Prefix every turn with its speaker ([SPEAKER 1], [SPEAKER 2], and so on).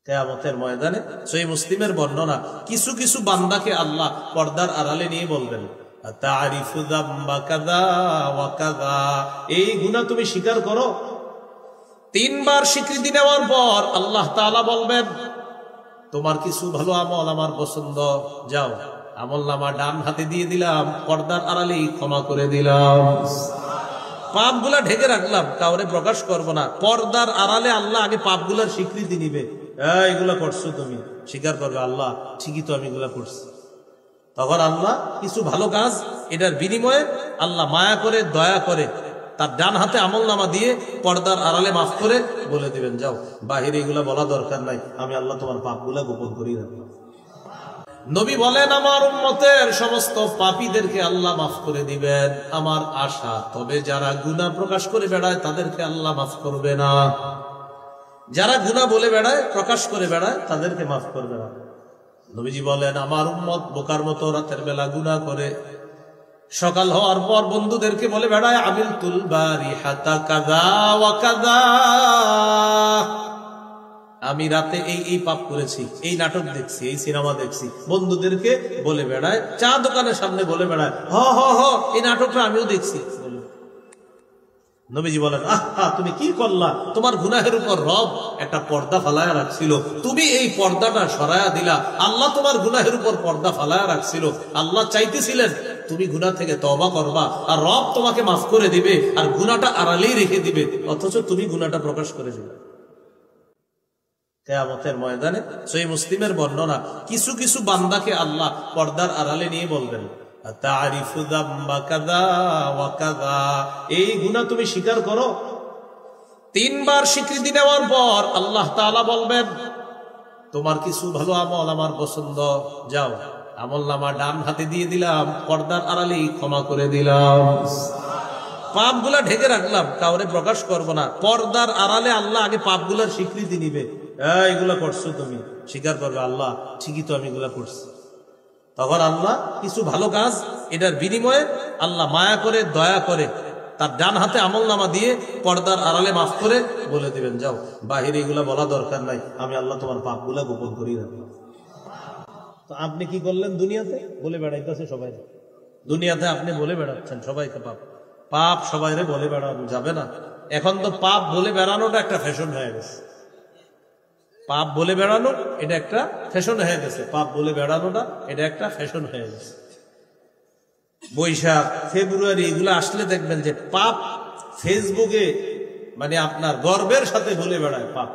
[SPEAKER 1] কিয়ামতের ময়দানে সহিহ মুসলিমের বর্ণনা, কিছু কিছু বান্দাকে আল্লাহ পর্দার আড়ালে নিয়ে বলবেন, তারিফু যামবা কাযা ওয়া কাযা, এই গুনাহ তুমি স্বীকার করো। 3 বার স্বীকৃতি নেওয়ার পর আল্লাহ তাআলা বলবেন, তোমার কিছু ভালো আমল আমার পছন্দ, যাও আমলনামা ডান হাতে দিয়ে দিলাম, পর্দার আড়ালেই ক্ষমা করে দিলাম। পাপগুলা ঢেকে রাখলাম, কাউরে প্রকাশ করব না। পর্দার আড়ালে আল্লাহ আগে পাপগুলার স্বীকৃতি নিবে। এইগুলা করছো তুমি, স্বীকার করবে আল্লাহ, ঠিকই তো আমি এগুলা করছি। তখন আল্লাহ কিছু ভালো কাজ, এটার বিনিময়ে আল্লাহ মায়া করে দয়া করে তার ডান হাতে আমলনামা দিয়ে পর্দার আড়ালে মাফ করে বলে দিবেন, যাও বাহিরে এগুলা বলা দরকার নাই, আমি আল্লাহ তোমার পাপগুলা গোপন করি রাখলাম। নবী বলেন, আমার উম্মতের সমস্ত পাপীদেরকে আল্লাহ মাফ করে দিবেন, আমার আশা। তবে যারা গুনাহ প্রকাশ করে বেড়ায় তাদেরকে আল্লাহ মাফ করবে না। যারা গুনাহ বলে বেড়ায়, প্রকাশ করে বেড়ায়, তাদেরকে মাফ করবে না। নবীজি বলেন, আমার উম্মত বোকার মতো রাতের বেলা গুনাহ করে, সকাল হওয়ার পর বন্ধুদেরকে বলে বেড়ায়, আমিলতুল বারিহাতা কাযা ওয়া কাযা, আমি রাতে এই পাপ করেছি, এই নাটক দেখছি, এই সিনেমা দেখছি। বন্ধুদেরকে বলে বেড়ায়, চা দোকানের সামনে বলে বেড়ায়, হ হ হ এই নাটকটা আমিও দেখছি। নবীজি বলেন, আহা তুমি কি করলা, তোমার গুনাহের উপর রব একটা পর্দা ফালায়া রাখছিল, তুমি এই পর্দাটা সরায়া দিলা। আল্লাহ তোমার গুনাহের উপর পর্দা ফালায়া রাখছিল, আল্লাহ চাইতেছিলেন তুমি গুনাহ থেকে তওবা করবা, আর রব তোমাকে মাফ করে দিবে, আর গুনাহটা আড়ালেই রেখে দিবে, অথচ তুমি গুনাহটা প্রকাশ করে দিবে। কিয়ামতের ময়দানে সহিহ মুসলিমের বর্ণনা, কিছু কিছু বান্দাকে আল্লাহ পর্দার আড়ালে নিয়ে বলবেন, তারিফু যামবা কাযা ওয়া কাযা, এই গুনাহ তুমি স্বীকার করো। 3 বার স্বীকৃতি নেওয়ার পর আল্লাহ তাআলা বলবেন, তোমার কিছু ভালো আমল আমার পছন্দ, যাও আমলনামা ডান হাতে দিয়ে দিলাম, পর্দার আড়ালেই ক্ষমা করে দিলাম। পাপগুলা ঢেকে রাখলাম, কাউরে প্রকাশ করব না। পর্দার আড়ালে আল্লাহ আগে পাপগুলার স্বীকৃতি নিবে। এইগুলা করছো তুমি, স্বীকার করবে আল্লাহ, ঠিকই তো আমি এগুলা করছি। তখন আল্লাহ কিছু ভালো কাজ, এটার বিনিময়ে আল্লাহ মায়া করে দয়া করে তার ডান হাতে আমলনামা দিয়ে পর্দার আড়ালে মাফ করে বলে দিবেন, যাও বাহিরে এগুলা বলা দরকার নাই, আমি আল্লাহ তোমার পাপগুলা গোপন করি রাখলাম। তো আপনি কি করলেন? দুনিয়াতে বলে বেড়াইতেছে সবাই, দুনিয়াতে আপনি বলে বেড়াচ্ছেন সবাইকে পাপ, পাপ সবাইরে বলে বেড়ানো যাবে না। এখন তো পাপ বলে বেড়ানোটা একটা ফ্যাশন হয়ে গেছে। পাপ বলে বেড়ানো এটা একটা ফ্যাশন হয়ে গেছে, পাপ বলে বেড়ানোটা এটা একটা ফ্যাশন হয়ে গেছে। বৈশাখ, ফেব্রুয়ারি এগুলো আসলে দেখবেন যে পাপ ফেসবুকে মানে আপনার গর্বের সাথে বলে বেড়ায় পাপ।